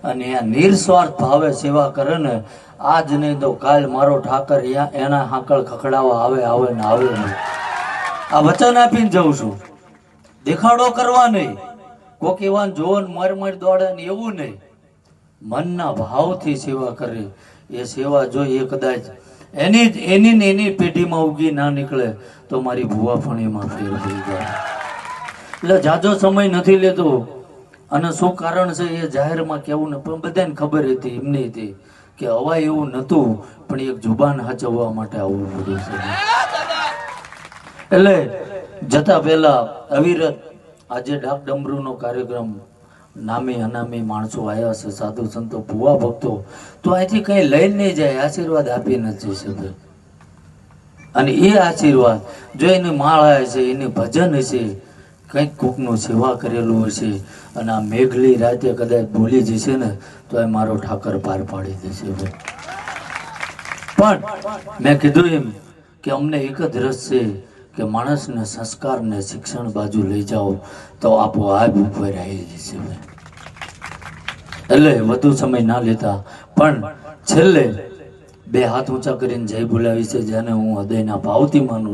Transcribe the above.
અને આ નિર્સ્વાર્થ ભાવે સેવા કરે ને, આજ નહીં તો કાલ મારો ઠાકર એના હાકળ ખખડાવા આવે ને આવે નહીં. આ વચન આપીને જઉં છું. દેખાડો કરવા નહીં, કોક એવા જોન મર દોડે ને એવું નહીં. મનના ભાવથી સેવા કરે એ સેવા જોઈ એ કદાચ એની પેઢીમાં ઉગી ના નીકળે તો મારી ભુવાફણીમાં ફેર થઈ જાય. એટલે જાજો સમય નથી લેતો. અને શું કારણ છે એ જાહેરમાં કેવું ને, પણ બધાને ખબર હતી એમની હતી કે હવાય એવું નહોતું, પણ એક જુબાન હાચવવા માટે આવવું પડ્યું છે. એટલે જતા પહેલા અવિરત આજે ડાક ડમરૂનો કાર્યક્રમ, નામી અનામી માણસો આવ્યા છે, સાધુ સંતો, ભુવા ભક્તો, તો અહીંથી કઈ લઈને નહીં જાય, આશીર્વાદ આપીને જ જઈ શકે. અને એ આશીર્વાદ જો એની માળા હશે, એની ભજન હશે, કંઈક કોકનું સેવા કરેલું હશે, અને આ મેઘલી રાતે કદાચ ભૂલી જશે ને તો એ મારો ઠાકર પાર પાડી દેશે. પણ મેં કીધું એમ કે અમને એક જ રસ છે કે માણસને સંસ્કારને શિક્ષણ બાજુ લઈ જાઓ તો આપોઆપ ઉપર આવી જશે. એટલે વધુ સમય ના લેતા, પણ છેલ્લે બે હાથ ઊંચા કરીને જય બોલાવી છે, જેને હું હૃદયના ભાવથી માનું.